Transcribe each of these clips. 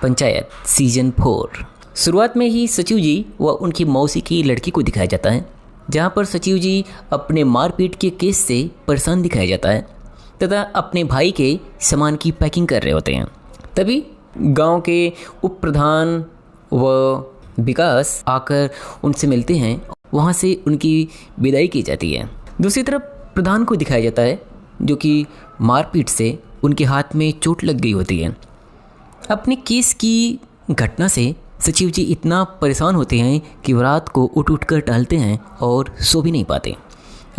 Panchayat season 4। शुरुआत में ही सचिव जी व उनकी मौसी की लड़की को दिखाया जाता है, जहां पर सचिव जी अपने मारपीट के केस से परेशान दिखाया जाता है तथा अपने भाई के सामान की पैकिंग कर रहे होते हैं। तभी गांव के उप प्रधान व विकास आकर उनसे मिलते हैं, वहां से उनकी विदाई की जाती है। दूसरी तरफ प्रधान को दिखाया जाता है जो कि मारपीट से उनके हाथ में चोट लग गई होती है। अपने केस की घटना से सचिव जी इतना परेशान होते हैं कि वो रात को उठ कर टहलते हैं और सो भी नहीं पाते।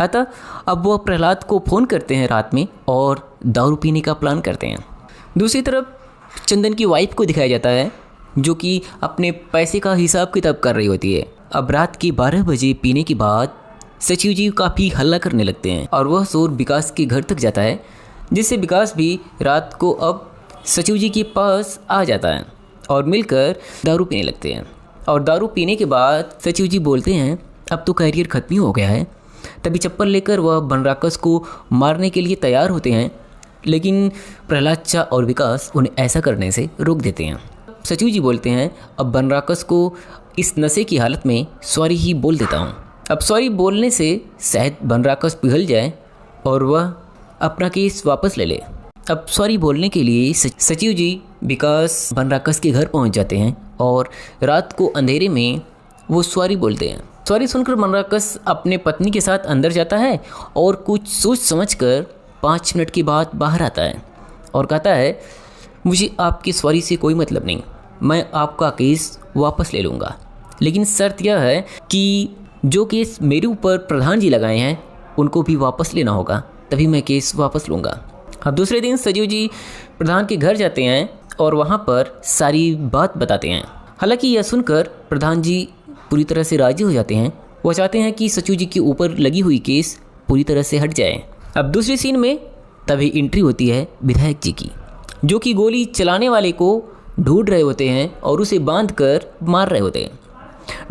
अतः अब वह प्रहलाद को फ़ोन करते हैं रात में और दारू पीने का प्लान करते हैं। दूसरी तरफ चंदन की वाइफ को दिखाया जाता है जो कि अपने पैसे का हिसाब किताब कर रही होती है। अब रात के 12 बजे पीने के बाद सचिव जी काफ़ी हल्ला करने लगते हैं और वह शोर विकास के घर तक जाता है, जिससे विकास भी रात को अब सचिव जी के पास आ जाता है और मिलकर दारू पीने लगते हैं। और दारू पीने के बाद सचिव जी बोलते हैं अब तो कैरियर खत्म ही हो गया है। तभी चप्पल लेकर वह बनराकस को मारने के लिए तैयार होते हैं, लेकिन प्रहलाद चा और विकास उन्हें ऐसा करने से रोक देते हैं। सचिव जी बोलते हैं अब बनराकस को इस नशे की हालत में सॉरी ही बोल देता हूँ। अब सॉरी बोलने से शायद बनराकस पिघल जाए और वह अपना केस वापस ले ले। अब सॉरी बोलने के लिए सचिव जी विकास बनराकस के घर पहुंच जाते हैं और रात को अंधेरे में वो सॉरी बोलते हैं। सॉरी सुनकर बनराकस अपने पत्नी के साथ अंदर जाता है और कुछ सोच समझकर 5 मिनट के बाद बाहर आता है और कहता है मुझे आपकी सॉरी से कोई मतलब नहीं, मैं आपका केस वापस ले लूँगा, लेकिन शर्त यह है कि जो केस मेरे ऊपर प्रधान जी लगाए हैं उनको भी वापस लेना होगा, तभी मैं केस वापस लूँगा। अब दूसरे दिन सचिव जी प्रधान के घर जाते हैं और वहाँ पर सारी बात बताते हैं। हालांकि यह सुनकर प्रधान जी पूरी तरह से राजी हो जाते हैं। वह चाहते हैं कि सचिव जी के ऊपर लगी हुई केस पूरी तरह से हट जाए। अब दूसरी सीन में तभी एंट्री होती है विधायक जी की, जो कि गोली चलाने वाले को ढूंढ रहे होते हैं और उसे बांध कर मार रहे होते हैं।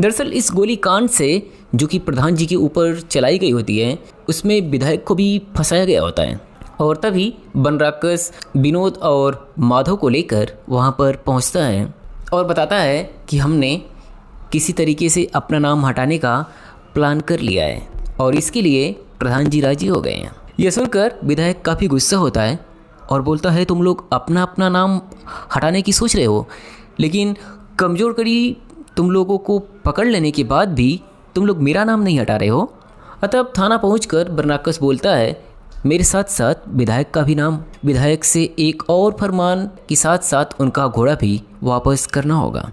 दरअसल इस गोली कांड से जो कि प्रधान जी के ऊपर चलाई गई होती है, उसमें विधायक को भी फंसाया गया होता है। और तभी बनराकस विनोद और माधव को लेकर वहाँ पर पहुँचता है और बताता है कि हमने किसी तरीके से अपना नाम हटाने का प्लान कर लिया है और इसके लिए प्रधान जी राजी हो गए हैं। यह सुनकर विधायक काफ़ी गुस्सा होता है और बोलता है तुम लोग अपना अपना नाम हटाने की सोच रहे हो, लेकिन कमज़ोर कड़ी तुम लोगों को पकड़ लेने के बाद भी तुम लोग मेरा नाम नहीं हटा रहे हो। अतः अब थाना पहुंचकर बनराकस बोलता है मेरे साथ साथ विधायक का भी नाम, विधायक से एक और फरमान के साथ साथ उनका घोड़ा भी वापस करना होगा।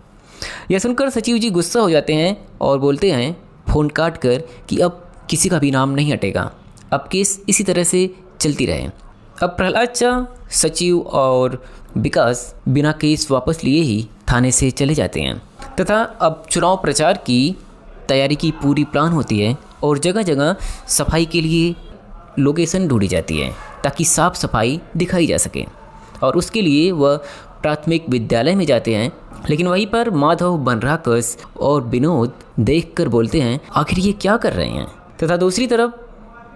यह सुनकर सचिव जी गुस्सा हो जाते हैं और बोलते हैं फ़ोन काट कर कि अब किसी का भी नाम नहीं हटेगा, अब केस इसी तरह से चलती रहे। अब प्रहलाद चा, सचिव और विकास बिना केस वापस लिए ही थाने से चले जाते हैं तथा अब चुनाव प्रचार की तैयारी की पूरी प्लान होती है और जगह जगह सफाई के लिए लोकेशन ढूंढी जाती है ताकि साफ सफाई दिखाई जा सके। और उसके लिए वह प्राथमिक विद्यालय में जाते हैं, लेकिन वहीं पर माधव, बनराकस और विनोद देखकर बोलते हैं आखिर ये क्या कर रहे हैं। तथा दूसरी तरफ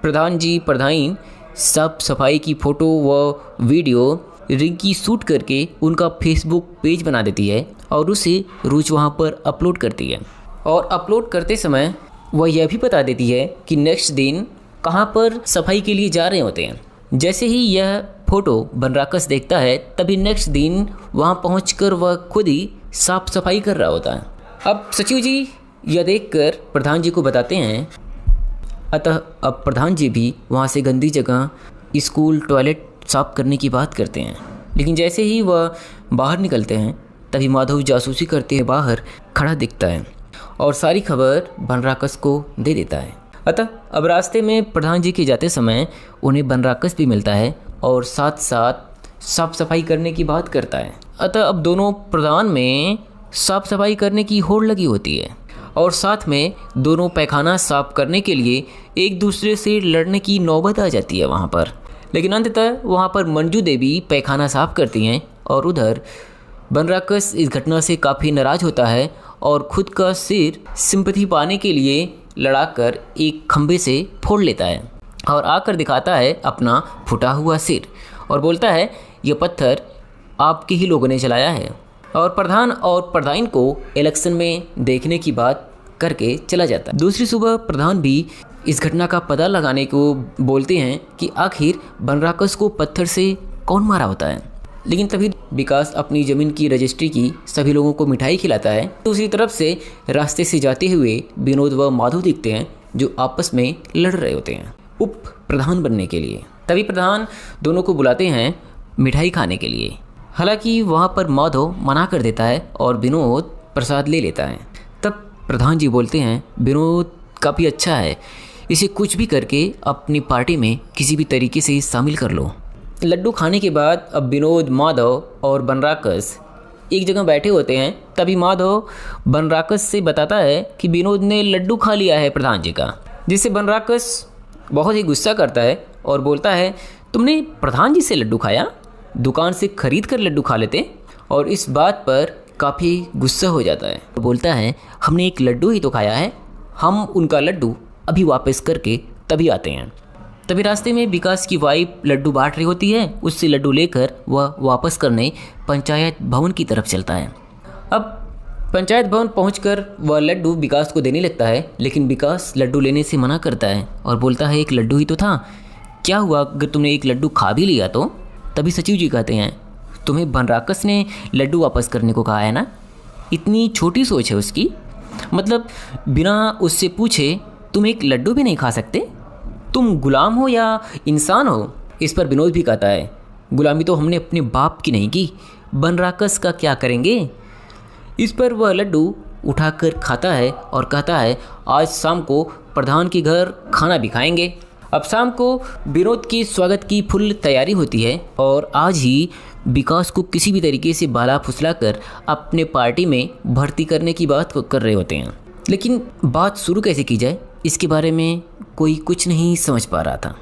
प्रधान जी प्रधान साफ सफाई की फ़ोटो व वीडियो रिंकी शूट करके उनका फेसबुक पेज बना देती है और उसे रोज़ वहाँ पर अपलोड करती है। और अपलोड करते समय वह यह भी बता देती है कि नेक्स्ट दिन कहाँ पर सफाई के लिए जा रहे होते हैं। जैसे ही यह फ़ोटो बनराकस देखता है तभी नेक्स्ट दिन वहाँ पहुंचकर वह खुद ही साफ सफाई कर रहा होता है। अब सचिव जी यह देखकर प्रधान जी को बताते हैं, अतः अब प्रधान जी भी वहाँ से गंदी जगह स्कूल टॉयलेट साफ करने की बात करते हैं। लेकिन जैसे ही वह बाहर निकलते हैं तभी माधव जासूसी करते हुए बाहर खड़ा दिखता है और सारी खबर बनराकस को दे देता है। अतः अब रास्ते में प्रधान जी के जाते समय उन्हें बनराकस भी मिलता है और साथ साथ साफ सफाई करने की बात करता है। अतः अब दोनों प्रधान में साफ सफाई करने की होड़ लगी होती है और साथ में दोनों पैखाना साफ करने के लिए एक दूसरे से लड़ने की नौबत आ जाती है वहाँ पर। लेकिन अंततः वहाँ पर मंजू देवी पैखाना साफ करती हैं और उधर बनराकस इस घटना से काफ़ी नाराज़ होता है और खुद का सिर सिंपैथी पाने के लिए लड़ाकर एक खंभे से फोड़ लेता है और आकर दिखाता है अपना फुटा हुआ सिर और बोलता है यह पत्थर आपके ही लोगों ने चलाया है। और प्रधान और प्रधान को इलेक्शन में देखने की बात करके चला जाता है। दूसरी सुबह प्रधान भी इस घटना का पता लगाने को बोलते हैं कि आखिर बनराकस को पत्थर से कौन मारा होता है। लेकिन तभी विकास अपनी ज़मीन की रजिस्ट्री की सभी लोगों को मिठाई खिलाता है। दूसरी तरफ से रास्ते से जाते हुए विनोद व माधव दिखते हैं जो आपस में लड़ रहे होते हैं उप प्रधान बनने के लिए। तभी प्रधान दोनों को बुलाते हैं मिठाई खाने के लिए। हालांकि वहाँ पर माधव मना कर देता है और विनोद प्रसाद ले लेता है। तब प्रधान जी बोलते हैं, विनोद काफ़ी अच्छा है, इसे कुछ भी करके अपनी पार्टी में किसी भी तरीके से शामिल कर लो। लड्डू खाने के बाद अब विनोद, माधव और बनराकस एक जगह बैठे होते हैं। तभी माधव बनराकस से बताता है कि विनोद ने लड्डू खा लिया है प्रधान जी का, जिससे बनराकस बहुत ही गुस्सा करता है और बोलता है, तुमने प्रधान जी से लड्डू खाया? दुकान से खरीद कर लड्डू खा लेते। और इस बात पर काफ़ी गुस्सा हो जाता है। बोलता है, हमने एक लड्डू ही तो खाया है, हम उनका लड्डू अभी वापस करके तभी आते हैं। तभी रास्ते में विकास की वाइफ लड्डू बांट रही होती है। उससे लड्डू लेकर वह वापस करने पंचायत भवन की तरफ चलता है। अब पंचायत भवन पहुंचकर वह लड्डू विकास को देने लगता है, लेकिन विकास लड्डू लेने से मना करता है और बोलता है, एक लड्डू ही तो था, क्या हुआ अगर तुमने एक लड्डू खा भी लिया तो? तभी सचिव जी कहते हैं, तुम्हें बनराकस ने लड्डू वापस करने को कहा है ना? इतनी छोटी सोच है उसकी, मतलब बिना उससे पूछे तुम एक लड्डू भी नहीं खा सकते? तुम गुलाम हो या इंसान हो? इस पर विनोद भी कहता है, गुलामी तो हमने अपने बाप की नहीं की, बनराकस का क्या करेंगे? इस पर वह लड्डू उठाकर खाता है और कहता है, आज शाम को प्रधान के घर खाना भी खाएंगे। अब शाम को विनोद के स्वागत की फुल तैयारी होती है और आज ही विकास को किसी भी तरीके से बाला फुसला कर अपने पार्टी में भर्ती करने की बात कर रहे होते हैं। लेकिन बात शुरू कैसे की जाए, इसके बारे में कोई कुछ नहीं समझ पा रहा था।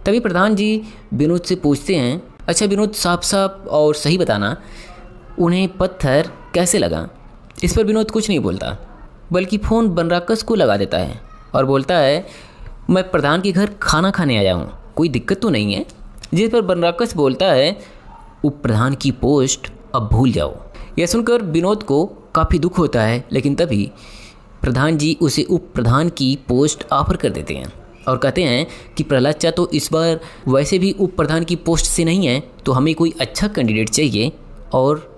तभी प्रधान जी विनोद से पूछते हैं, अच्छा विनोद, साफ साफ और सही बताना, उन्हें पत्थर कैसे लगा? इस पर विनोद कुछ नहीं बोलता, बल्कि फ़ोन बनराकस को लगा देता है और बोलता है, मैं प्रधान के घर खाना खाने आया हूँ, कोई दिक्कत तो नहीं है? जिस पर बनराकस बोलता है, उप प्रधान की पोस्ट अब भूल जाओ। यह सुनकर विनोद को काफ़ी दुख होता है, लेकिन तभी प्रधान जी उसे उप प्रधान की पोस्ट ऑफर कर देते हैं और कहते हैं कि प्रहलाद चा तो इस बार वैसे भी उप प्रधान की पोस्ट से नहीं है, तो हमें कोई अच्छा कैंडिडेट चाहिए, और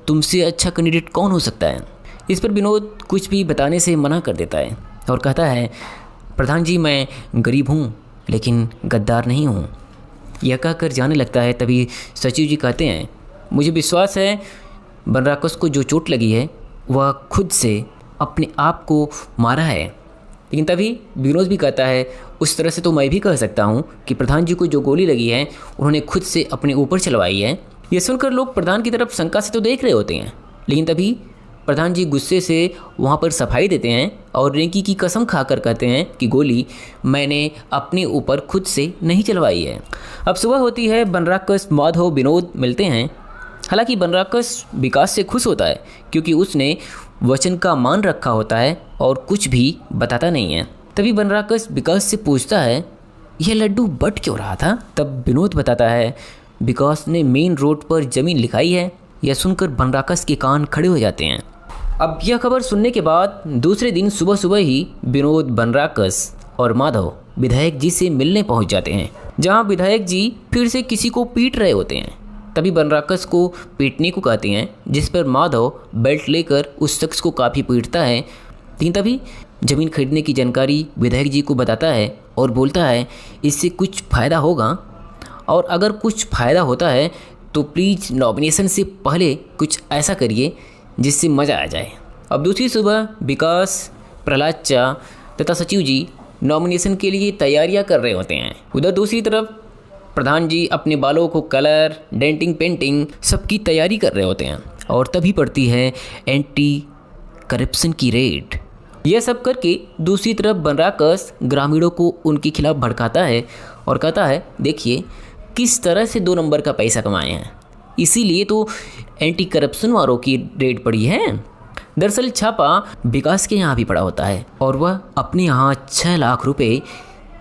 तुमसे अच्छा कैंडिडेट कौन हो सकता है? इस पर विनोद कुछ भी बताने से मना कर देता है और कहता है, प्रधान जी मैं गरीब हूँ लेकिन गद्दार नहीं हूँ। यह कहकर जाने लगता है। तभी सचिव जी कहते हैं, मुझे विश्वास है बनराकस को जो चोट लगी है वह खुद से अपने आप को मारा है। लेकिन तभी विनोद भी कहता है, उस तरह से तो मैं भी कह सकता हूँ कि प्रधान जी को जो गोली लगी है उन्होंने खुद से अपने ऊपर चलवाई है। यह सुनकर लोग प्रधान की तरफ शंका से तो देख रहे होते हैं, लेकिन तभी प्रधान जी गुस्से से वहाँ पर सफाई देते हैं और रिंकी की कसम खाकर कहते हैं कि गोली मैंने अपने ऊपर खुद से नहीं चलवाई है। अब सुबह होती है, बनराकस, माधव, विनोद मिलते हैं। हालांकि बनराकस विकास से खुश होता है क्योंकि उसने वचन का मान रखा होता है और कुछ भी बताता नहीं है। तभी बनराकस विकास से पूछता है, यह लड्डू बट क्यों रहा था? तब विनोद बताता है, विकास ने मेन रोड पर ज़मीन लिखाई है। यह सुनकर बनराकस के कान खड़े हो जाते हैं। अब यह खबर सुनने के बाद दूसरे दिन सुबह सुबह ही विनोद, बनराकस और माधव विधायक जी से मिलने पहुंच जाते हैं, जहां विधायक जी फिर से किसी को पीट रहे होते हैं। तभी बनराकस को पीटने को कहते हैं, जिस पर माधव बेल्ट लेकर उस शख्स को काफ़ी पीटता है। लेकिन तभी ज़मीन खरीदने की जानकारी विधायक जी को बताता है और बोलता है, इससे कुछ फ़ायदा होगा, और अगर कुछ फ़ायदा होता है तो प्लीज़ नॉमिनेशन से पहले कुछ ऐसा करिए जिससे मज़ा आ जाए। अब दूसरी सुबह विकास, प्रहलाद चा तथा सचिव जी नॉमिनेशन के लिए तैयारियां कर रहे होते हैं। उधर दूसरी तरफ प्रधान जी अपने बालों को कलर, डेंटिंग, पेंटिंग सबकी तैयारी कर रहे होते हैं। और तभी पड़ती है एंटी करप्शन की रेड। यह सब करके दूसरी तरफ बनराकस ग्रामीणों को उनके खिलाफ भड़काता है और कहता है, देखिए किस तरह से 2 नंबर का पैसा कमाए हैं, इसीलिए तो एंटी करप्शन वालों की रेड पड़ी है। दरअसल छापा विकास के यहाँ भी पड़ा होता है और वह अपने यहाँ 6 लाख रुपए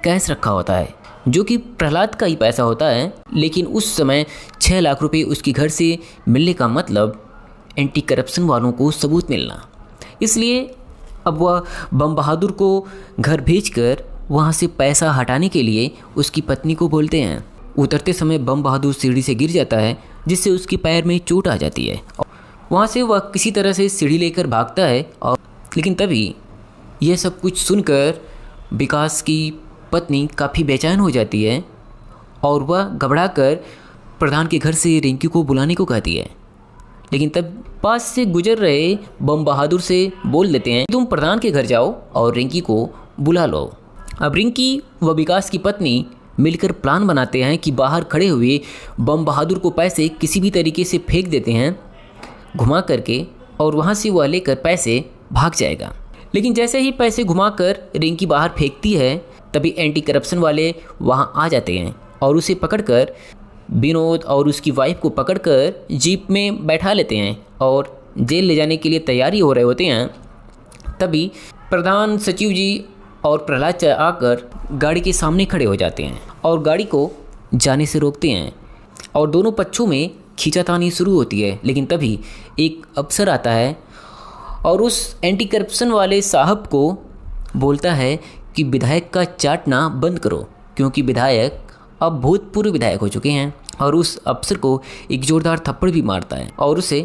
कैश रखा होता है, जो कि प्रहलाद का ही पैसा होता है। लेकिन उस समय 6 लाख रुपए उसके घर से मिलने का मतलब एंटी करप्शन वालों को सबूत मिलना। इसलिए अब वह बम बहादुर को घर भेजकर वहाँ से पैसा हटाने के लिए उसकी पत्नी को बोलते हैं। उतरते समय बम बहादुर सीढ़ी से गिर जाता है, जिससे उसके पैर में चोट आ जाती है। वहाँ से वह किसी तरह से सीढ़ी लेकर भागता है और लेकिन तभी यह सब कुछ सुनकर विकास की पत्नी काफ़ी बेचैन हो जाती है और वह घबराकर प्रधान के घर से रिंकी को बुलाने को कहती है। लेकिन तब पास से गुजर रहे बम बहादुर से बोल देते हैं, तुम प्रधान के घर जाओ और रिंकी को बुला लो। अब रिंकी व विकास की पत्नी मिलकर प्लान बनाते हैं कि बाहर खड़े हुए बम बहादुर को पैसे किसी भी तरीके से फेंक देते हैं घुमा करके, और वहाँ से वह लेकर पैसे भाग जाएगा। लेकिन जैसे ही पैसे घुमाकर रिंकी बाहर फेंकती है, तभी एंटी करप्शन वाले वहाँ आ जाते हैं और उसे पकड़कर विनोद और उसकी वाइफ को पकड़कर जीप में बैठा लेते हैं और जेल ले जाने के लिए तैयारी हो रहे होते हैं। तभी प्रधान, सचिव जी और प्रहलाद आकर गाड़ी के सामने खड़े हो जाते हैं और गाड़ी को जाने से रोकते हैं और दोनों पक्षों में खींचातानी शुरू होती है। लेकिन तभी एक अफसर आता है और उस एंटी करप्शन वाले साहब को बोलता है कि विधायक का चाटना बंद करो, क्योंकि विधायक अब भूतपूर्व विधायक हो चुके हैं। और उस अफसर को एक जोरदार थप्पड़ भी मारता है और उसे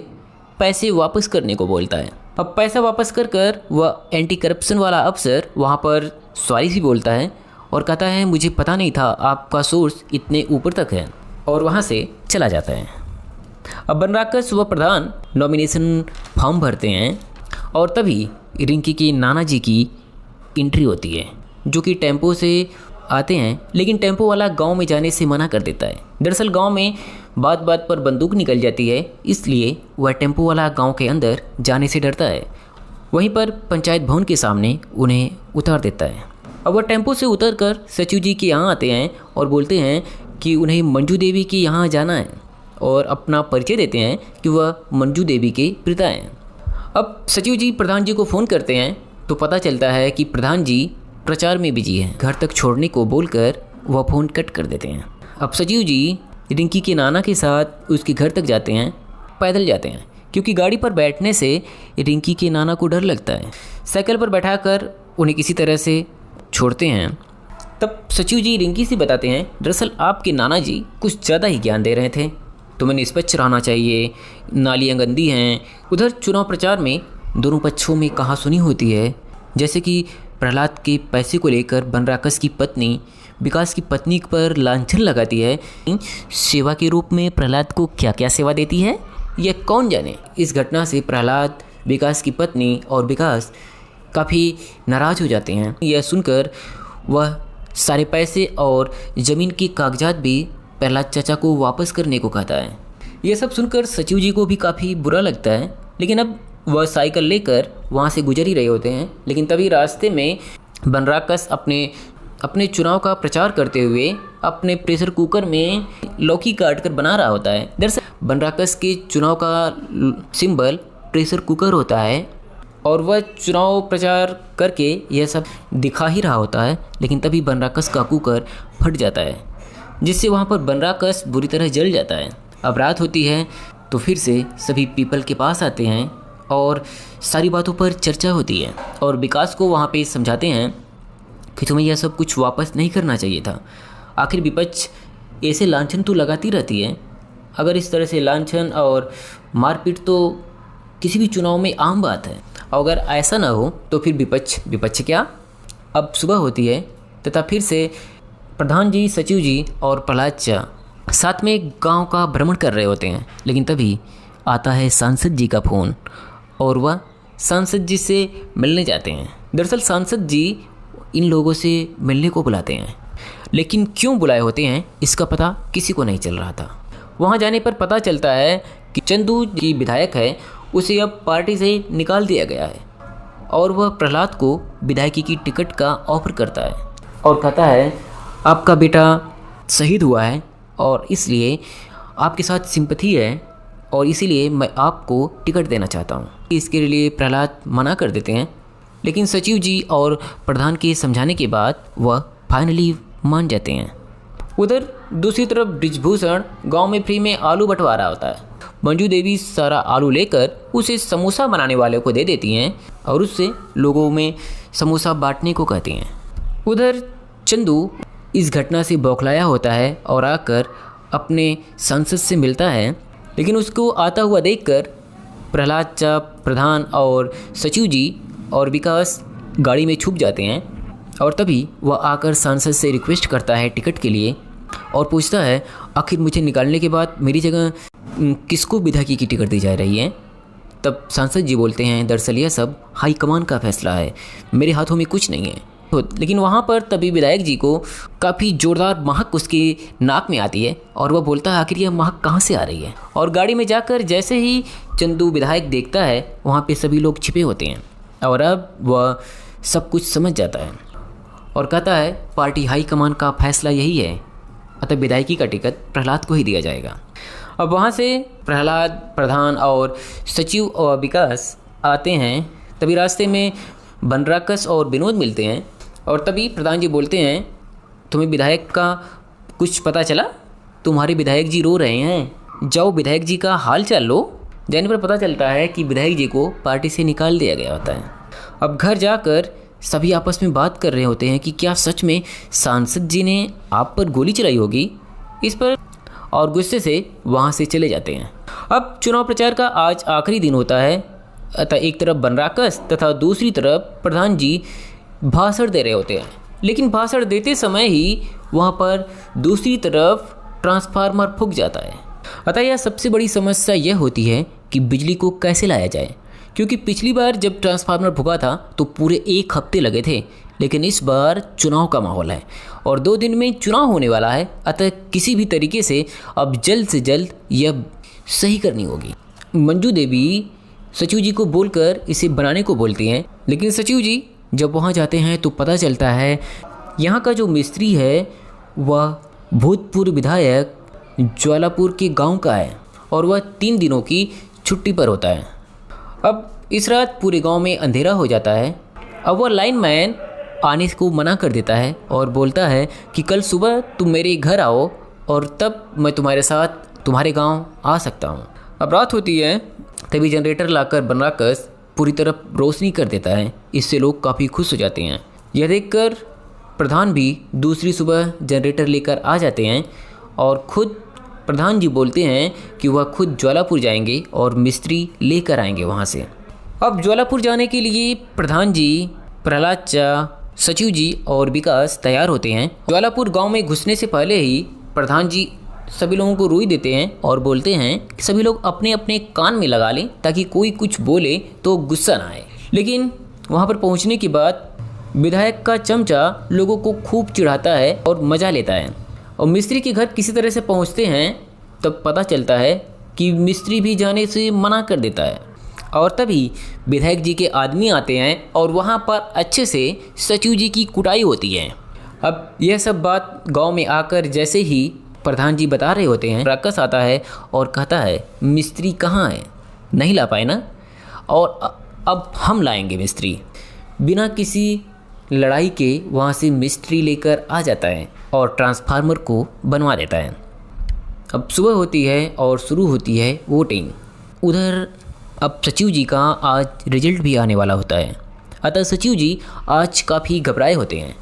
पैसे वापस करने को बोलता है। अब पैसा वापस कर वह एंटी करप्शन वाला अफसर वहाँ पर सॉरी भी बोलता है और कहता है, मुझे पता नहीं था आपका सोर्स इतने ऊपर तक है, और वहाँ से चला जाता है। अब बनराकस व प्रधान नॉमिनेशन फॉर्म भरते हैं और तभी रिंकी के नाना जी की एंट्री होती है, जो कि टेम्पो से आते हैं। लेकिन टेम्पो वाला गांव में जाने से मना कर देता है। दरअसल गांव में बात बात पर बंदूक निकल जाती है, इसलिए वह टेम्पो वाला गांव के अंदर जाने से डरता है। वहीं पर पंचायत भवन के सामने उन्हें उतार देता है। अब वह टेम्पो से उतरकर सचिव जी के यहाँ आते हैं और बोलते हैं कि उन्हें मंजू देवी के यहाँ जाना है और अपना परिचय देते हैं कि वह मंजू देवी के पिता हैं। अब सचिव जी प्रधान जी को फ़ोन करते हैं तो पता चलता है कि प्रधान जी प्रचार में बिजी हैं। घर तक छोड़ने को बोलकर वह फ़ोन कट कर देते हैं। अब सचिव जी रिंकी के नाना के साथ उसके घर तक जाते हैं, पैदल जाते हैं, क्योंकि गाड़ी पर बैठने से रिंकी के नाना को डर लगता है। साइकिल पर बैठाकर उन्हें किसी तरह से छोड़ते हैं। तब सचिव जी रिंकी से बताते हैं, दरअसल आपके नाना जी कुछ ज़्यादा ही ज्ञान दे रहे थे, तुम्हें निष्पक्ष रहना चाहिए, नालियाँ गंदी हैं। उधर चुनाव प्रचार में दोनों पक्षों में कहासुनी होती है, जैसे कि प्रहलाद के पैसे को लेकर बनराकस की पत्नी विकास की पत्नी पर लांछन लगाती है। सेवा के रूप में प्रहलाद को क्या क्या सेवा देती है यह कौन जाने। इस घटना से प्रहलाद, विकास की पत्नी और विकास काफ़ी नाराज़ हो जाते हैं। यह सुनकर वह सारे पैसे और ज़मीन के कागजात भी प्रहलाद चाचा को वापस करने को कहता है। यह सब सुनकर सचिव जी को भी काफ़ी बुरा लगता है। लेकिन अब वह साइकिल लेकर वहाँ से गुजर ही रहे होते हैं। लेकिन तभी रास्ते में बनराकस अपने चुनाव का प्रचार करते हुए अपने प्रेशर कुकर में लौकी काट कर बना रहा होता है। दरअसल बनराकस के चुनाव का सिंबल प्रेशर कुकर होता है और वह चुनाव प्रचार करके यह सब दिखा ही रहा होता है। लेकिन तभी बनराकस का कुकर फट जाता है, जिससे वहाँ पर बनराकस बुरी तरह जल जाता है। अब रात होती है तो फिर से सभी पीपल के पास आते हैं और सारी बातों पर चर्चा होती है और विकास को वहाँ पे समझाते हैं कि तुम्हें यह सब कुछ वापस नहीं करना चाहिए था। आखिर विपक्ष ऐसे लांछन तो लगाती रहती है, अगर इस तरह से लांछन और मारपीट तो किसी भी चुनाव में आम बात है। और अगर ऐसा ना हो तो फिर विपक्ष क्या। अब सुबह होती है तथा फिर से प्रधान जी, सचिव जी और प्रहलाद साथ में गांव का भ्रमण कर रहे होते हैं। लेकिन तभी आता है सांसद जी का फ़ोन और वह सांसद जी से मिलने जाते हैं। दरअसल सांसद जी इन लोगों से मिलने को बुलाते हैं, लेकिन क्यों बुलाए होते हैं इसका पता किसी को नहीं चल रहा था। वहां जाने पर पता चलता है कि चंदू जी विधायक है, उसे अब पार्टी से निकाल दिया गया है और वह प्रहलाद को विधायकी की टिकट का ऑफर करता है और कहता है आपका बेटा शहीद हुआ है और इसलिए आपके साथ सिंपैथी है और इसीलिए मैं आपको टिकट देना चाहता हूँ। इसके लिए प्रहलाद मना कर देते हैं, लेकिन सचिव जी और प्रधान के समझाने के बाद वह फाइनली मान जाते हैं। उधर दूसरी तरफ ब्रिजभूषण गांव में फ्री में आलू बंटवा रहा होता है। मंजू देवी सारा आलू लेकर उसे समोसा बनाने वाले को दे देती हैं और उससे लोगों में समोसा बांटने को कहती हैं। उधर चंदू इस घटना से बौखलाया होता है और आकर अपने सांसद से मिलता है, लेकिन उसको आता हुआ देखकर प्रहलाद चा, प्रधान और सचिव जी और विकास गाड़ी में छुप जाते हैं। और तभी वह आकर सांसद से रिक्वेस्ट करता है टिकट के लिए और पूछता है आखिर मुझे निकालने के बाद मेरी जगह किसको विधायकी की टिकट दी जा रही है। तब सांसद जी बोलते हैं दरअसल यह सब हाईकमान का फैसला है, मेरे हाथों में कुछ नहीं है। लेकिन वहाँ पर तभी विधायक जी को काफ़ी ज़ोरदार महक उसकी नाक में आती है और वह बोलता है आखिर यह महक कहाँ से आ रही है। और गाड़ी में जाकर जैसे ही चंदू विधायक देखता है वहाँ पे सभी लोग छिपे होते हैं और अब वह सब कुछ समझ जाता है और कहता है पार्टी हाईकमान का फैसला यही है, अतः विधायकी का टिकट प्रहलाद को ही दिया जाएगा। अब वहाँ से प्रहलाद, प्रधान और सचिव और विकास आते हैं। तभी रास्ते में बनराकस और विनोद मिलते हैं और तभी प्रधान जी बोलते हैं तुम्हें विधायक का कुछ पता चला? तुम्हारे विधायक जी रो रहे हैं, जाओ विधायक जी का हाल चाल लो। जाने पर पता चलता है कि विधायक जी को पार्टी से निकाल दिया गया होता है। अब घर जाकर सभी आपस में बात कर रहे होते हैं कि क्या सच में सांसद जी ने आप पर गोली चलाई होगी इस पर, और गुस्से से वहाँ से चले जाते हैं। अब चुनाव प्रचार का आज आखिरी दिन होता है, अतः एक तरफ बनराकस तथा दूसरी तरफ प्रधान जी भाषण दे रहे होते हैं। लेकिन भाषण देते समय ही वहाँ पर दूसरी तरफ ट्रांसफार्मर फूंक जाता है। अतः यह सबसे बड़ी समस्या यह होती है कि बिजली को कैसे लाया जाए, क्योंकि पिछली बार जब ट्रांसफार्मर फूंका था तो पूरे 1 हफ्ते लगे थे, लेकिन इस बार चुनाव का माहौल है और 2 दिन में चुनाव होने वाला है। अतः किसी भी तरीके से अब जल्द से जल्द यह सही करनी होगी। मंजू देवी सचिव जी को बोलकर इसे बनाने को बोलती हैं, लेकिन सचिव जी जब वहाँ जाते हैं तो पता चलता है यहाँ का जो मिस्त्री है वह भूतपूर्व विधायक ज्वालापुर के गांव का है और वह 3 दिनों की छुट्टी पर होता है। अब इस रात पूरे गांव में अंधेरा हो जाता है। अब वह लाइनमैन आने को मना कर देता है और बोलता है कि कल सुबह तुम मेरे घर आओ और तब मैं तुम्हारे साथ तुम्हारे गांव आ सकता हूं। अब रात होती है, तभी जनरेटर लाकर बनराकस पूरी तरफ रोशनी कर देता है। इससे लोग काफ़ी खुश हो जाते हैं। यह देखकर प्रधान भी दूसरी सुबह जनरेटर लेकर आ जाते हैं और खुद प्रधान जी बोलते हैं कि वह खुद ज्वालापुर जाएंगे और मिस्त्री लेकर आएंगे वहाँ से। अब ज्वालापुर जाने के लिए प्रधान जी, प्रहलाद चा, सचिव जी और विकास तैयार होते हैं। ज्वालापुर गांव में घुसने से पहले ही प्रधान जी सभी लोगों को रुई देते हैं और बोलते हैं कि सभी लोग अपने अपने कान में लगा लें ताकि कोई कुछ बोले तो गुस्सा ना आए। लेकिन वहाँ पर पहुँचने के बाद विधायक का चमचा लोगों को खूब चिढ़ाता है और मज़ा लेता है और मिस्त्री के घर किसी तरह से पहुँचते हैं। तब पता चलता है कि मिस्त्री भी जाने से मना कर देता है और तभी विधायक जी के आदमी आते हैं और वहाँ पर अच्छे से सचिव जी की कुटाई होती है। अब यह सब बात गांव में आकर जैसे ही प्रधान जी बता रहे होते हैं, राकस आता है और कहता है मिस्त्री कहाँ है, नहीं ला पाए ना, और अब हम लाएंगे मिस्त्री। बिना किसी लड़ाई के वहाँ से मिस्त्री लेकर आ जाता है और ट्रांसफार्मर को बनवा देता है। अब सुबह होती है और शुरू होती है वोटिंग। उधर अब सचिव जी का आज रिजल्ट भी आने वाला होता है, अतः सचिव जी आज काफ़ी घबराए होते हैं।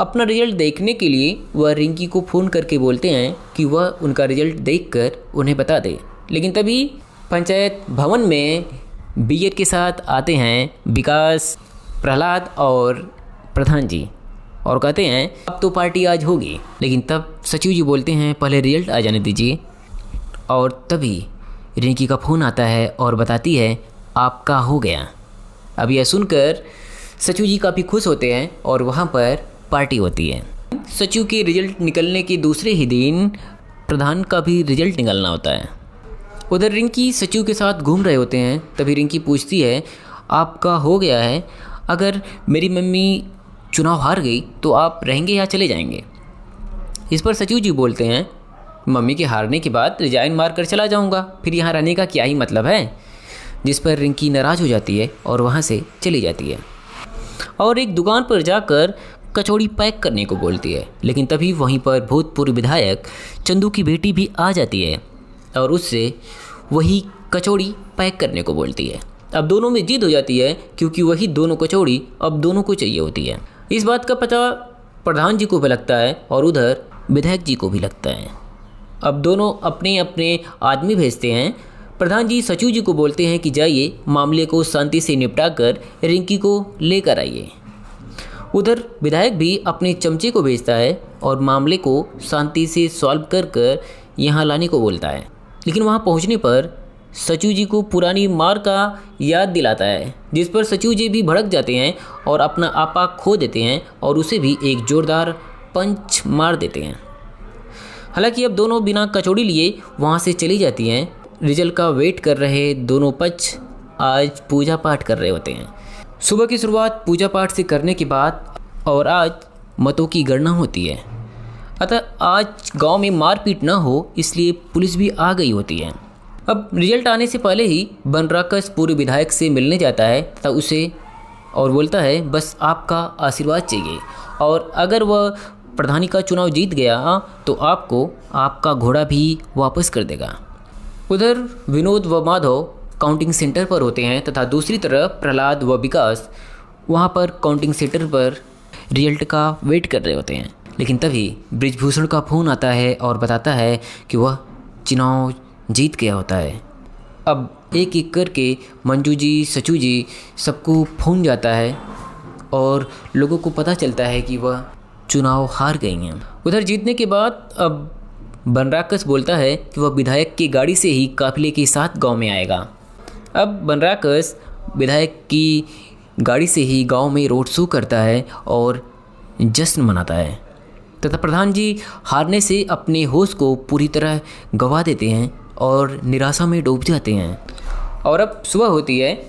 अपना रिजल्ट देखने के लिए वह रिंकी को फ़ोन करके बोलते हैं कि वह उनका रिजल्ट देखकर उन्हें बता दे। लेकिन तभी पंचायत भवन में बीएड के साथ आते हैं विकास, प्रहलाद और प्रधान जी और कहते हैं अब तो पार्टी आज होगी। लेकिन तब सचिव जी बोलते हैं पहले रिजल्ट आ जाने दीजिए। और तभी रिंकी का फ़ोन आता है और बताती है आपका हो गया। अब यह सुनकर सचिव जी काफ़ी खुश होते हैं और वहाँ पर पार्टी होती है। सचिव के रिजल्ट निकलने के दूसरे ही दिन प्रधान का भी रिजल्ट निकलना होता है। उधर रिंकी सचिव के साथ घूम रहे होते हैं। तभी रिंकी पूछती है आपका हो गया है, अगर मेरी मम्मी चुनाव हार गई तो आप रहेंगे या चले जाएंगे। इस पर सचिव जी बोलते हैं मम्मी के हारने के बाद रिजाइन मार कर चला जाऊंगा, फिर यहाँ रहने का क्या ही मतलब है। जिस पर रिंकी नाराज़ हो जाती है और वहाँ से चली जाती है और एक दुकान पर जाकर कचौड़ी पैक करने को बोलती है। लेकिन तभी वहीं पर भूतपूर्व विधायक चंदू की बेटी भी आ जाती है और उससे वही कचौड़ी पैक करने को बोलती है। अब दोनों में जीत हो जाती है क्योंकि वही दोनों कचौड़ी अब दोनों को चाहिए होती है। इस बात का पता प्रधान जी को भी लगता है और उधर विधायक जी को भी लगता है। अब दोनों अपने अपने आदमी भेजते हैं। प्रधान जी सचिव जी को बोलते हैं कि जाइए मामले को शांति से निपटा कर रिंकी को लेकर आइए। उधर विधायक भी अपने चमचे को भेजता है और मामले को शांति से सॉल्व कर कर यहाँ लाने को बोलता है। लेकिन वहाँ पहुँचने पर सचिव जी को पुरानी मार का याद दिलाता है, जिस पर सचिव जी भी भड़क जाते हैं और अपना आपा खो देते हैं और उसे भी एक जोरदार पंच मार देते हैं। हालांकि अब दोनों बिना कचौड़ी लिए वहाँ से चली जाती हैं। रिजल्ट का वेट कर रहे दोनों पक्ष आज पूजा पाठ कर रहे होते हैं। सुबह की शुरुआत पूजा पाठ से करने के बाद और आज मतों की गणना होती है। अतः आज गांव में मारपीट न हो इसलिए पुलिस भी आ गई होती है। अब रिजल्ट आने से पहले ही बनराकस पूर्व विधायक से मिलने जाता है तथा उसे और बोलता है बस आपका आशीर्वाद चाहिए और अगर वह प्रधानी का चुनाव जीत गया तो आपको आपका घोड़ा भी वापस कर देगा। उधर विनोद व माधव काउंटिंग सेंटर पर होते हैं तथा दूसरी तरफ प्रहलाद व विकास वहाँ पर काउंटिंग सेंटर पर रिजल्ट का वेट कर रहे होते हैं। लेकिन तभी बृजभूषण का फ़ोन आता है और बताता है कि वह चुनाव जीत गया होता है। अब एक एक करके मंजू जी, सचू जी सबको फ़ोन जाता है और लोगों को पता चलता है कि वह चुनाव हार गई हैं। उधर जीतने के बाद अब बनराकस बोलता है कि वह विधायक की गाड़ी से ही काफिले के साथ गांव में आएगा। अब बनराकस विधायक की गाड़ी से ही गांव में रोड शो करता है और जश्न मनाता है तथा प्रधान जी हारने से अपने होश को पूरी तरह गंवा देते हैं और निराशा में डूब जाते हैं। और अब सुबह होती है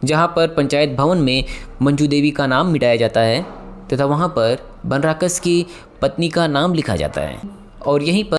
जहां पर पंचायत भवन में मंजू देवी का नाम मिटाया जाता है तथा वहां पर बनराकस की पत्नी का नाम लिखा जाता है और यहीं पर